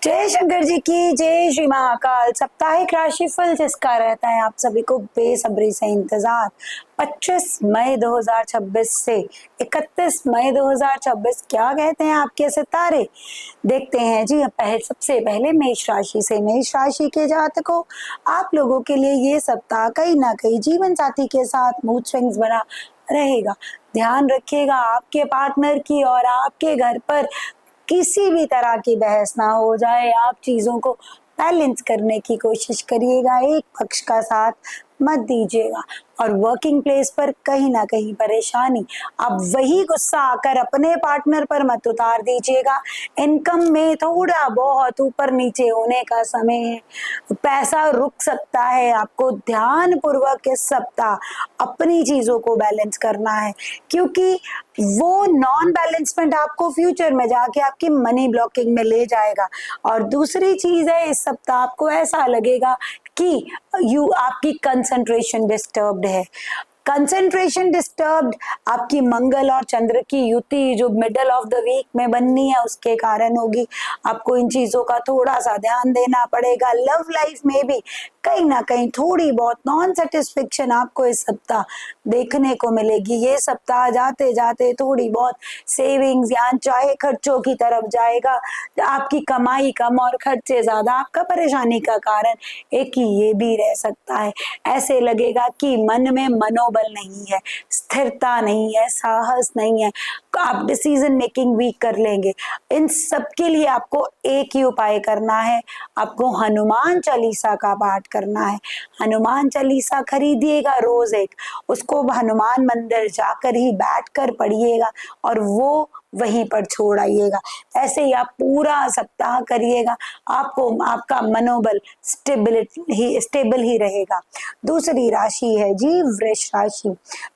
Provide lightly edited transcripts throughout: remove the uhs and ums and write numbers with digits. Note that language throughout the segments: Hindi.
जय शंकर जी की जय। श्री महाकाल। साप्ताहिक राशिफल जिसका रहता है आप सभी को बेसब्री से इंतजार। 25 मई 2026 से 31 मई 2026 क्या कहते हैं आपके सितारे, देखते हैं जी। सबसे पहले मेष राशि से। मेष राशि के जातकों, आप लोगों के लिए ये सप्ताह कहीं ना कहीं जीवन साथी के साथ मूड स्विंग्स बना रहेगा। ध्यान रखिएगा आपके पार्टनर की और आपके घर पर किसी भी तरह की बहस ना हो जाए। आप चीजों को बैलेंस करने की कोशिश करिएगा, एक पक्ष का साथ मत दीजिएगा। और वर्किंग प्लेस पर कहीं ना कहीं परेशानी, अब वही गुस्सा आकर अपने पार्टनर पर मत उतार दीजिएगा। इनकम में थोड़ा बहुत ऊपर नीचे होने का समय है, पैसा रुक सकता है। आपको ध्यान पूर्वक इस सप्ताह अपनी चीजों को बैलेंस करना है, क्योंकि वो नॉन बैलेंसमेंट आपको फ्यूचर में जाके आपकी मनी ब्लॉकिंग में ले जाएगा। और दूसरी चीज है, इस सप्ताह आपको ऐसा लगेगा कि आपकी कंसंट्रेशन डिस्टर्ब्ड है। कंसंट्रेशन डिस्टर्ब्ड आपकी मंगल और चंद्र की युति जो मिडल ऑफ द वीक में बननी है उसके कारण होगी। आपको इन चीजों का थोड़ा सा ध्यान देना पड़ेगा। लव लाइफ में भी कहीं ना कहीं थोड़ी बहुत नॉन सेटिस्फेक्शन आपको इस सप्ताह देखने को मिलेगी। ये सप्ताह जाते जाते थोड़ी बहुत सेविंग्स या चाहे खर्चों की तरफ जाएगा। आपकी कमाई कम और खर्चे ज्यादा आपका परेशानी का कारण एक ही ये भी रह सकता है। ऐसे लगेगा कि मन में मनोबल नहीं है, स्थिरता नहीं है, साहस नहीं है, आप डिसीजन मेकिंग वीक कर लेंगे। इन सब के लिए आपको एक ही उपाय करना है, आपको हनुमान चालीसा का पाठ करना है। हनुमान चालीसा खरीदिएगा रोज एक, उसको हनुमान मंदिर जाकर ही बैठकर पढ़िएगा और वो वहीं पर छोड़ आइएगा। ऐसे ही आप पूरा सप्ताह करिएगा, आपको आपका मनोबल स्टेबल ही रहेगा। दूसरी राशि है जी वृष राशि।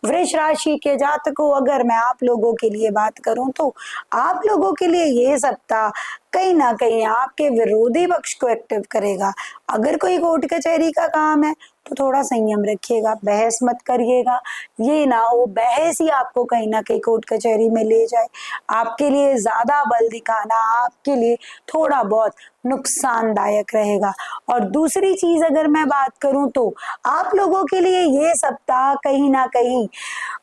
वृष राशि के जातकों, अगर मैं आप लोगों के लिए बात करूं तो आप लोगों के लिए ये सप्ताह कहीं ना कहीं आपके विरोधी पक्ष को एक्टिव करेगा। अगर कोई कोर्ट कचहरी का काम है तो थोड़ा संयम रखिएगा, बहस मत करिएगा। ये ना हो बहस ही आपको कहीं ना कहीं कोर्ट कचहरी में ले जाए। आपके लिए ज्यादा बल दिखाना आपके लिए थोड़ा बहुत नुकसानदायक रहेगा। और दूसरी चीज अगर मैं बात करूं तो आप लोगों के लिए ये सप्ताह कहीं ना कहीं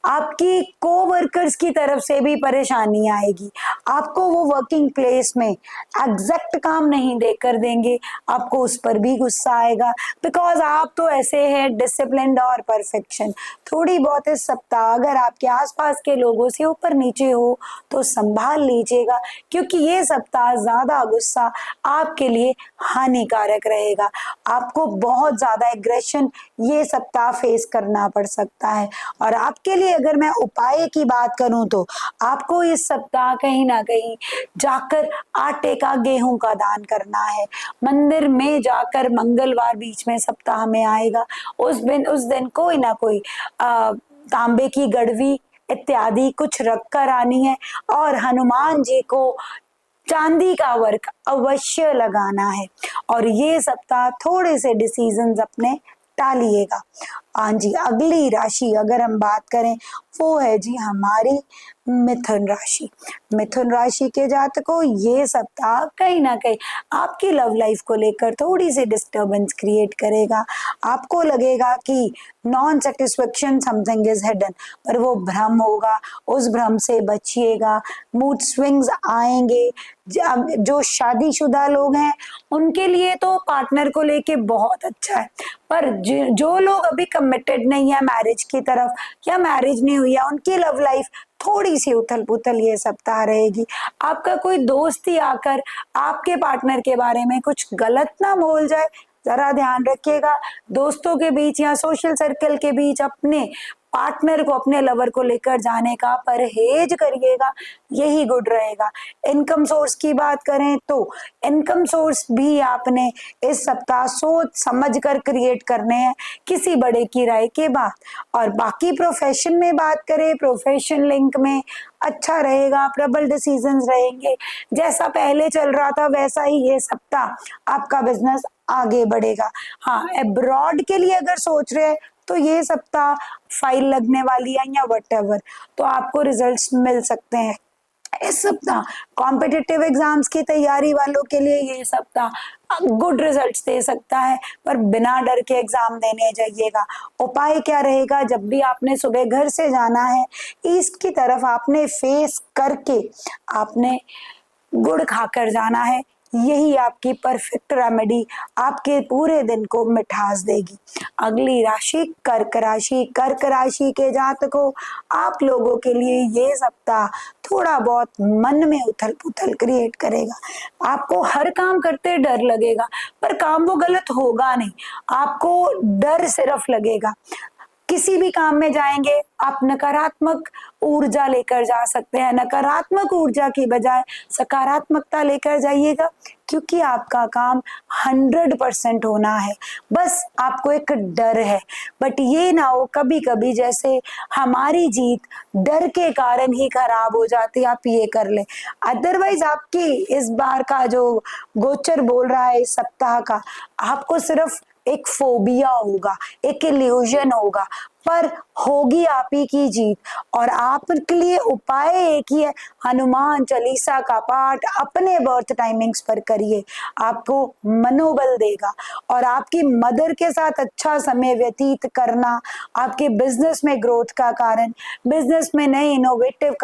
आपकी कोवर्कर्स की तरफ से भी परेशानी आएगी। आपको वो वर्किंग प्लेस में एग्जैक्ट काम नहीं देकर देंगे, आपको उस पर भी गुस्सा आएगा, बिकॉज आप तो ऐसे हैं डिसिप्लिन्ड और परफेक्शन। थोड़ी बहुत इस सप्ताह अगर आपके आसपास के लोगों से ऊपर नीचे हो तो संभाल लीजिएगा, क्योंकि ये सप्ताह ज्यादा गुस्सा आपके लिए हानिकारक रहेगा। आपको बहुत ज्यादा एग्रेशन ये सप्ताह फेस करना पड़ सकता है। और आपके लिए अगर मैं उपाय की बात करूं तो आपको इस सप्ताह कहीं ना कहीं जाकर आटे का गेहूं का दान करना है। मंदिर में जाकर मंगलवार बीच में सप्ताह में आएगा, उस दिन कोई ना कोई तांबे की गड़वी इत्यादि कुछ रख कर आनी है। और हनुमान जी को चांदी का वर्क अवश्य लगाना है। और ये सप्ताह थोड़े से डिसीजंस अपने टालिएगा। हाँ जी, अगली राशि अगर हम बात करें वो है जी हमारी मिथुन राशि। मिथुन राशि के जातकों, ये सप्ताह कहीं ना कहीं आपकी लव लाइफ को लेकर थोड़ी सी डिस्टरबेंस क्रिएट करेगा। आपको लगेगा कि non satisfaction something is hidden, पर वो भ्रम होगा, उस भ्रम से बचिएगा। मूड स्विंग्स आएंगे। जो शादीशुदा लोग हैं उनके लिए तो पार्टनर को लेके बहुत अच्छा है, पर जो लोग अभी कमिटेड नहीं है मैरिज की तरफ या मैरिज नहीं हुई है, उनकी लव लाइफ थोड़ी सी उथल पुथल ये सप्ताह रहेगी। आपका कोई दोस्त ही आकर आपके पार्टनर के बारे में कुछ गलत ना बोल जाए, जरा ध्यान रखिएगा। दोस्तों के बीच या सोशल सर्कल के बीच अपने पार्टनर को, अपने लवर को लेकर जाने का परहेज करिएगा, यही गुड रहेगा। इनकम सोर्स की बात करें तो इनकम सोर्स भी आपने इस सप्ताह सोच समझ कर क्रिएट करने हैं, किसी बड़े की राय के बाद। और बाकी प्रोफेशन में बात करें, प्रोफेशन लिंक में अच्छा रहेगा, प्रबल डिसीजंस रहेंगे। जैसा पहले चल रहा था वैसा ही ये सप्ताह आपका बिजनेस आगे बढ़ेगा। हाँ, अब्रॉड के लिए अगर सोच रहे हैं तो ये सप्ताह फाइल लगने वाली है या वट एवर, तो आपको रिजल्ट्स मिल सकते हैं। इस सप्ताह कॉम्पिटिटिव एग्जाम्स की तैयारी वालों के लिए ये सप्ताह गुड रिजल्ट्स दे सकता है, पर बिना डर के एग्जाम देने जाइएगा। उपाय क्या रहेगा? जब भी आपने सुबह घर से जाना है, ईस्ट की तरफ आपने फेस करके आपने गुड़ खाकर जाना है। यही आपकी परफेक्ट रेमेडी आपके पूरे दिन को मिठास देगी। अगली राशि कर्क राशि। कर्क राशि के जातकों, आप लोगों के लिए ये सप्ताह थोड़ा बहुत मन में उथल पुथल क्रिएट करेगा। आपको हर काम करते डर लगेगा, पर काम वो गलत होगा नहीं, आपको डर सिर्फ लगेगा। किसी भी काम में जाएंगे आप नकारात्मक ऊर्जा लेकर जा सकते हैं। नकारात्मक ऊर्जा की बजाय सकारात्मकता लेकर जाइएगा, क्योंकि आपका काम 100% होना है। बस आपको एक डर है, बट ये ना हो कभी कभी जैसे हमारी जीत डर के कारण ही खराब हो जाती है, आप ये कर ले। अदरवाइज आपकी इस बार का जो गोचर बोल रहा है इस सप्ताह का, आपको सिर्फ एक फोबिया होगा, एक इल्यूजन होगा, पर होगी आप ही की जीत। और आपके लिए उपाय एक ही है, हनुमान चालीसा का पाठ अपने बर्थ टाइमिंग्स पर करिए, आपको मनोबल देगा। और आपकी मदर के साथ अच्छा समय व्यतीत करना आपके बिजनेस में ग्रोथ का कारण, बिजनेस में नए इनोवेटिव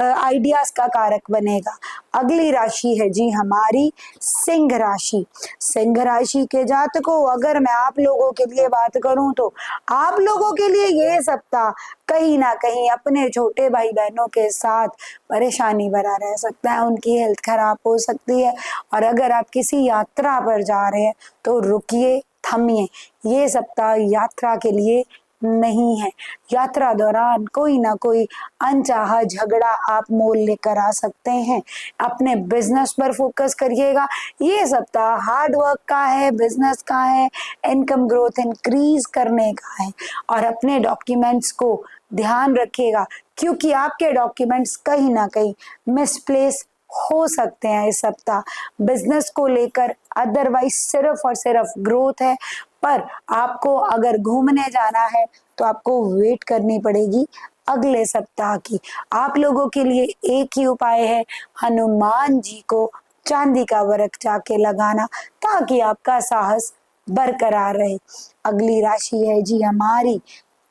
आइडियाज का कारक बनेगा। अगली राशि है जी हमारी सिंह राशि। सिंह राशि के जातकों, अगर मैं आप लोगों के लिए बात करूं तो आप लोगों के लिए ये सप्ताह कहीं ना कहीं अपने छोटे भाई बहनों के साथ परेशानी भरा रह सकता है, उनकी हेल्थ खराब हो सकती है। और अगर आप किसी यात्रा पर जा रहे हैं तो रुकिए, थमिए, ये सप्ताह यात्रा के लिए नहीं है। यात्रा दौरान कोई ना कोई अनचाहा झगड़ा आप मोल लेकर आ सकते हैं। अपने बिजनेस पर फोकस करिएगा। ये सप्ताह हार्ड वर्क का है, बिजनेस का है, इनकम ग्रोथ इंक्रीज करने का है। और अपने डॉक्यूमेंट्स को ध्यान रखिएगा, क्योंकि आपके डॉक्यूमेंट्स कहीं ना कहीं मिसप्लेस हो सकते हैं इस सप्ताह। बिजनेस को लेकर अदरवाइज सिर्फ और सिर्फ ग्रोथ है, पर आपको अगर घूमने जाना है तो आपको वेट करनी पड़ेगी अगले सप्ताह की। आप लोगों के लिए एक ही उपाय है, हनुमान जी को चांदी का वरक जाके लगाना, ताकि आपका साहस बरकरार रहे। अगली राशि है जी हमारी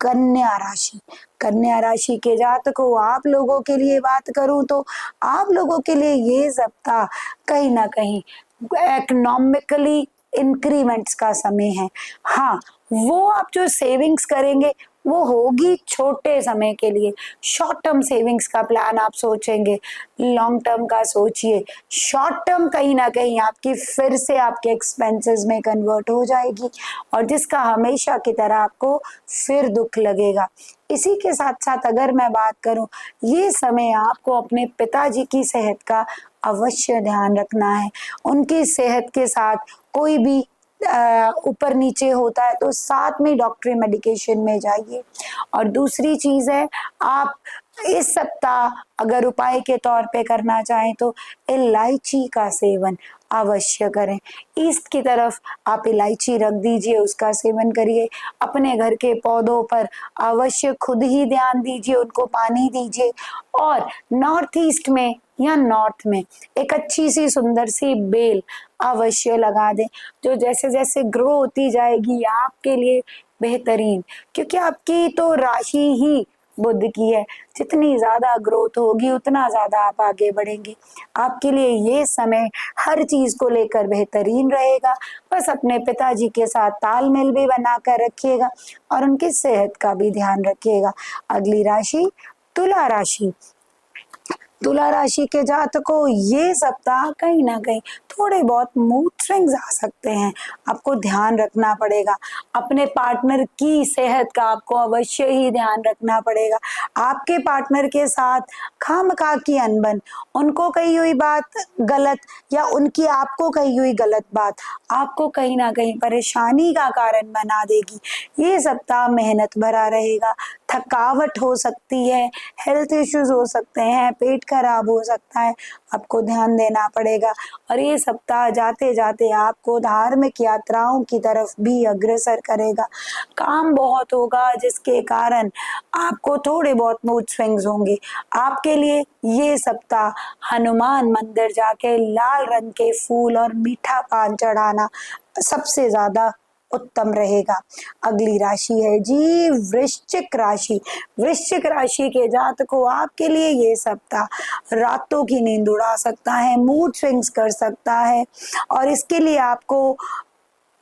कन्या राशि। कन्या राशि के जातकों, आप लोगों के लिए बात करूं तो आप लोगों के लिए ये सप्ताह कहीं ना कहीं इकोनॉमिकली इंक्रीमेंट्स का समय है। हाँ, वो आप जो सेविंग्स करेंगे वो होगी छोटे समय के लिए। शॉर्ट टर्म सेविंग्स का प्लान आप सोचेंगे, लॉन्ग टर्म का सोचिए। शॉर्ट टर्म कहीं ना कहीं आपकी फिर से आपके एक्सपेंसेस में कन्वर्ट हो जाएगी, और जिसका हमेशा की तरह आपको फिर दुख लगेगा। इसी के साथ साथ अगर मैं बात करूं, ये समय आपको अपने पिताजी की सेहत का अवश्य ध्यान रखना है। उनकी सेहत के साथ कोई भी ऊपर नीचे होता है तो साथ में डॉक्टरी मेडिकेशन में जाइए। और दूसरी चीज है, आप इस सप्ताह अगर उपाय के तौर पे करना चाहें तो इलायची का सेवन अवश्य करें। ईस्ट की तरफ आप इलायची रख दीजिए, उसका सेवन करिए। अपने घर के पौधों पर अवश्य खुद ही ध्यान दीजिए, उनको पानी दीजिए। और नॉर्थ ईस्ट में या नॉर्थ में एक अच्छी सी सुंदर सी बेल अवश्य लगा दें, जो जैसे जैसे ग्रो होती जाएगी आपके लिए बेहतरीन, क्योंकि आपकी तो राशि ही बुध की है। जितनी ज्यादा ग्रोथ होगी उतना ज्यादा आप आगे बढ़ेंगे। आपके लिए ये समय हर चीज को लेकर बेहतरीन रहेगा। बस अपने पिताजी के साथ तालमेल भी बनाकर रखिएगा और उनकी सेहत का भी ध्यान रखिएगा। अगली राशि तुला राशि। तुला राशि के जातकों, ये सप्ताह कहीं ना कहीं थोड़े बहुत मूड स्विंग्स आ सकते हैं, आपको ध्यान रखना पड़ेगा। अपने पार्टनर की सेहत का आपको अवश्य ही ध्यान रखना पड़ेगा। आपके पार्टनर के साथ खामखा की अनबन, उनको कही हुई बात गलत या उनकी आपको कही हुई गलत बात आपको कहीं ना कहीं परेशानी का कारण बना देगी। ये सप्ताह मेहनत भरा रहेगा, थकावट हो सकती है, हेल्थ इश्यूज हो सकते हैं, पेट खराब हो सकता है, आपको ध्यान देना पड़ेगा। और ये सप्ताह जाते जाते आपको धार्मिक यात्राओं की तरफ भी अग्रसर करेगा। काम बहुत होगा जिसके कारण आपको थोड़े बहुत मूड स्विंग्स होंगे। आपके लिए ये सप्ताह हनुमान मंदिर जाके लाल रंग के फूल और मीठा पान चढ़ाना सबसे ज्यादा उत्तम रहेगा। अगली राशि है जी वृश्चिक राशि। वृश्चिक राशि के जातकों, आपके लिए ये सप्ताह रातों की नींद उड़ा सकता है, मूड स्विंग्स कर सकता है। और इसके लिए आपको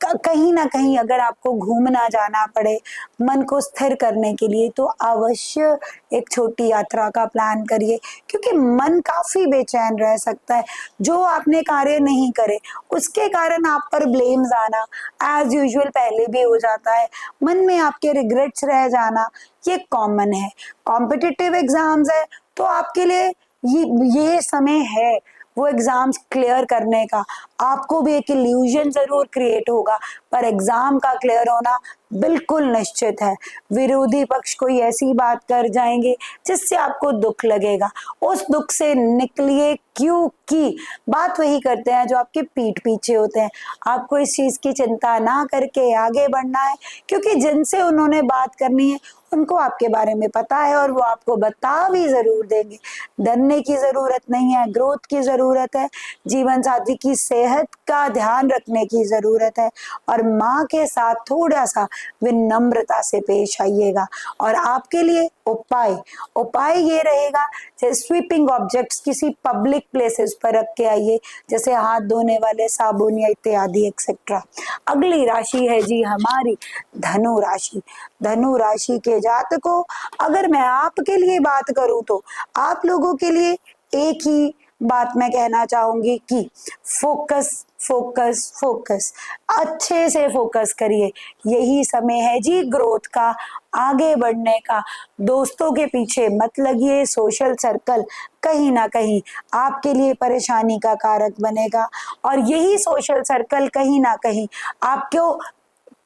कहीं ना कहीं अगर आपको घूमना जाना पड़े मन को स्थिर करने के लिए, तो अवश्य एक छोटी यात्रा का प्लान करिए, क्योंकि मन काफी बेचैन रह सकता है। जो आपने कार्य नहीं करे उसके कारण आप पर ब्लेम्स आना एज यूजुअल पहले भी हो जाता है। मन में आपके रिग्रेट्स रह जाना ये कॉमन है। कॉम्पिटिटिव एग्जाम्स है तो आपके लिए ये समय है वो एग्जाम्स क्लियर करने का। आपको भी एक इल्यूजन जरूर क्रिएट होगा, पर एग्जाम का क्लियर होना बिल्कुल निश्चित है। विरोधी पक्ष कोई ऐसी बात कर जाएंगे जिससे आपको दुख लगेगा, उस दुख से निकलिए, क्योंकि बात वही करते हैं जो आपके पीठ पीछे होते हैं। आपको इस चीज की चिंता ना करके आगे बढ़ना है, क्योंकि जिनसे उन्होंने बात करनी है उनको आपके बारे में पता है और वो आपको बता भी जरूर देंगे। डरने की जरूरत नहीं है, ग्रोथ की जरूरत है, जीवन साथी की सेहत का ध्यान रखने की जरूरत है, और माँ के साथ थोड़ा सा विनम्रता से पेश आइएगा। और आपके लिए उपाय ये रहेगा, जैसे स्वीपिंग ऑब्जेक्ट्स किसी पब्लिक प्लेसेस पर रख के आइए, जैसे हाथ धोने वाले साबुन या इत्यादि एक्सेट्रा। अगली राशि है जी हमारी धनु राशि। धनु राशि के जातकों, अगर मैं आपके लिए बात करूं तो आप लोगों के लिए एक ही बात मैं कहना चाहूंगी कि फोकस फोकस फोकस, अच्छे से फोकस करिए। यही समय है जी ग्रोथ का, आगे बढ़ने का। दोस्तों के पीछे मत लगिए, सोशल सर्कल कहीं ना कहीं आपके लिए परेशानी का कारक बनेगा, और यही सोशल सर्कल कहीं ना कहीं आपको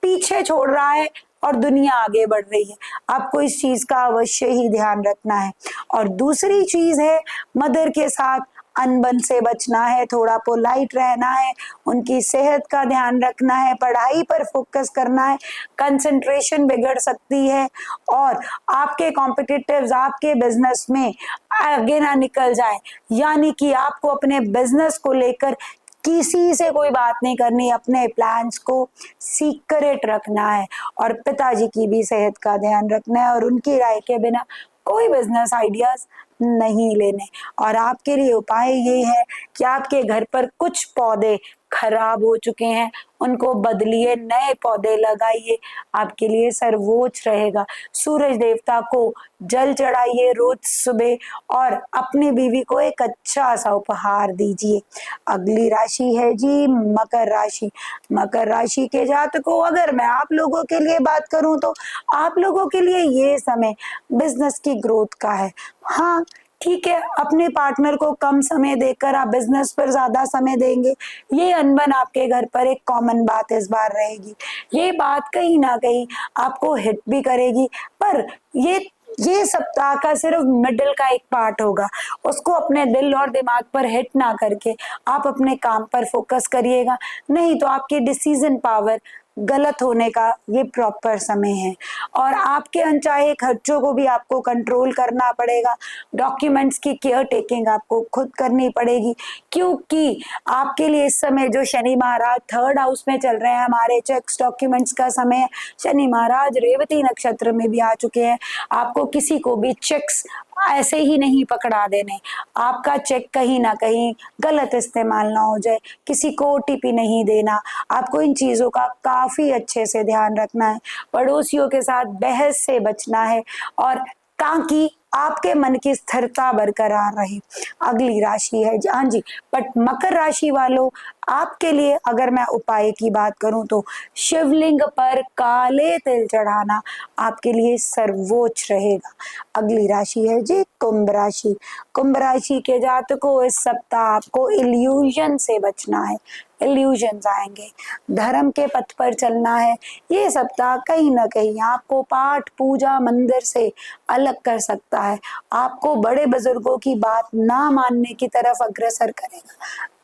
पीछे छोड़ रहा है और दुनिया आगे बढ़ रही है। आपको इस चीज का अवश्य ही ध्यान रखना है। और दूसरी चीज है, मदर के साथ अनबन से बचना है, थोड़ा पोलाइट रहना है, उनकी सेहत का ध्यान रखना है, पढ़ाई पर फोकस करना है, कंसंट्रेशन बिगड़ सकती है, और आपके कॉम्पिटिटिव्स आपके बिजनेस में आगे ना निकल जाए। यानी कि आपको अपने बिजनेस को लेकर किसी से कोई बात नहीं करनी, अपने प्लान्स को सीक्रेट रखना है, और पिताजी की भी सेहत का ध्यान रखना है, और उनकी राय के बिना कोई बिजनेस आइडियाज नहीं लेने। और आपके लिए उपाय ये है कि आपके घर पर कुछ पौधे खराब हो चुके हैं, उनको बदलिए, नए पौधे लगाइए, आपके लिए सर्वोच्च रहेगा। सूरज देवता को जल चढ़ाइए रोज सुबह, और अपनी बीवी को एक अच्छा सा उपहार दीजिए। अगली राशि है जी मकर राशि। मकर राशि के जातकों, अगर मैं आप लोगों के लिए बात करूं तो आप लोगों के लिए ये समय बिजनेस की ग्रोथ का है। हाँ ठीक है, अपने पार्टनर को कम समय देकर आप बिजनेस पर ज्यादा समय देंगे, ये अनबन आपके घर पर एक कॉमन बात इस बार रहेगी। ये बात कहीं ना कहीं आपको हिट भी करेगी, पर ये सप्ताह का सिर्फ मिडिल का एक पार्ट होगा, उसको अपने दिल और दिमाग पर हिट ना करके आप अपने काम पर फोकस करिएगा, नहीं तो आपकी डिसीजन पावर गलत होने का ये प्रॉपर समय है। और आपके अनचाहे खर्चों को भी आपको कंट्रोल करना पड़ेगा। डॉक्यूमेंट्स की केयर टेकिंग आपको खुद करनी पड़ेगी, क्योंकि आपके लिए इस समय जो शनि महाराज थर्ड हाउस में चल रहे हैं, हमारे चेक्स डॉक्यूमेंट्स का समय है। शनि महाराज रेवती नक्षत्र में भी आ चुके हैं। आपको किसी को भी चेक्स ऐसे ही नहीं पकड़ा देने, आपका चेक कहीं ना कहीं गलत इस्तेमाल ना हो जाए, किसी को ओटीपी नहीं देना, आपको इन चीजों का काफी अच्छे से ध्यान रखना है। पड़ोसियों के साथ बहस से बचना है, और ताकि आपके मन की स्थिरता बरकरार रहे। अगली राशि है हाँ जी, बट मकर राशि वालों, आपके लिए अगर मैं उपाय की बात करूं तो शिवलिंग पर काले तिल चढ़ाना आपके लिए सर्वोच्च रहेगा। अगली राशि है जी कुंभ राशि। कुंभ राशि के जातकों, इस सप्ताह आपको इल्यूजन से बचना है। इल्यूजन्स आएंगे, धर्म के पथ पर चलना है। ये सप्ताह कहीं ना कहीं आपको पाठ पूजा मंदिर से अलग कर सकता है, आपको बड़े बुजुर्गों की बात ना मानने की तरफ अग्रसर करेगा।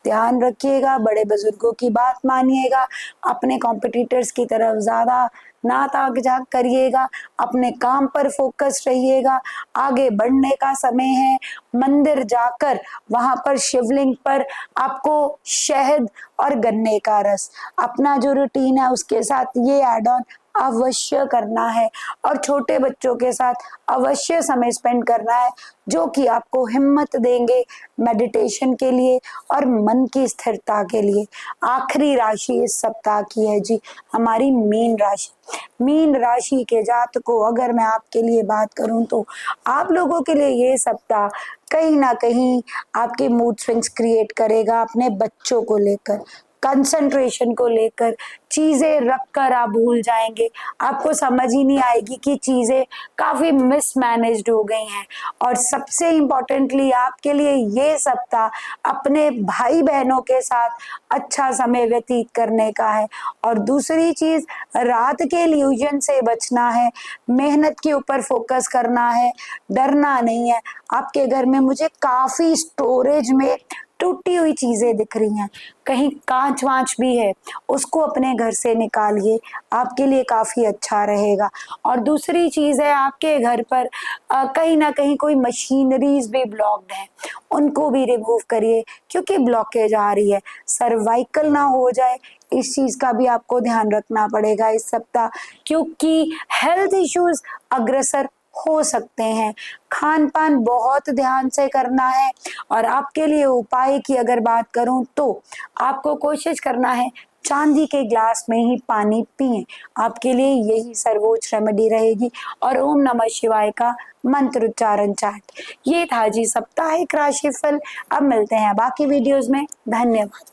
ध्यान रखिएगा, बड़े बुजुर्गों की बात मानिएगा, अपने कॉम्पिटिटर्स की तरफ ज्यादा ना ताक झाक करिएगा, अपने काम पर फोकस रहिएगा। आगे बढ़ने का समय है। मंदिर जाकर वहां पर शिवलिंग पर आपको शहद और गन्ने का रस, अपना जो रूटीन है उसके साथ ये ऐड ऑन अवश्य करना है। और छोटे बच्चों के साथ अवश्य समय स्पेंड करना है, जो कि आपको हिम्मत देंगे मेडिटेशन के लिए और मन की स्थिरता के लिए। आखिरी राशि इस सप्ताह की है जी हमारी मीन राशि। मीन राशि के जातकों, अगर मैं आपके लिए बात करूं तो आप लोगों के लिए ये सप्ताह कहीं ना कहीं आपके मूड स्विंग्स क्रिएट करेगा। अपने बच्चों को लेकर, कंसंट्रेशन को लेकर चीजें रख कर आप भूल जाएंगे, आपको समझ ही नहीं आएगी कि चीजें काफी मिसमैनेज्ड हो गई हैं। और सबसे इम्पोर्टेंटली आपके लिए ये सप्ताह अपने भाई बहनों के साथ अच्छा समय व्यतीत करने का है। और दूसरी चीज, रात के इल्यूजन से बचना है, मेहनत के ऊपर फोकस करना है, डरना नहीं है। आपके घर में मुझे काफी स्टोरेज में टूटी हुई चीजें दिख रही हैं, कहीं कांच वांच भी है, उसको अपने घर से निकालिए, आपके लिए काफी अच्छा रहेगा। और दूसरी चीज है, आपके घर पर कहीं ना कहीं कोई मशीनरीज भी ब्लॉक्ड है, उनको भी रिमूव करिए, क्योंकि ब्लॉकेज आ रही है, सर्वाइकल ना हो जाए इस चीज का भी आपको ध्यान रखना पड़ेगा इस सप्ताह, क्योंकि हेल्थ इश्यूज अग्रसर हो सकते हैं। खान पान बहुत ध्यान से करना है। और आपके लिए उपाय की अगर बात करूं तो आपको कोशिश करना है चांदी के ग्लास में ही पानी पिएं, आपके लिए यही सर्वोच्च रेमेडी रहेगी। और ओम नमः शिवाय का मंत्र उच्चारण चार्ट। ये था जी साप्ताहिक राशिफल। अब मिलते हैं बाकी वीडियोस में। धन्यवाद।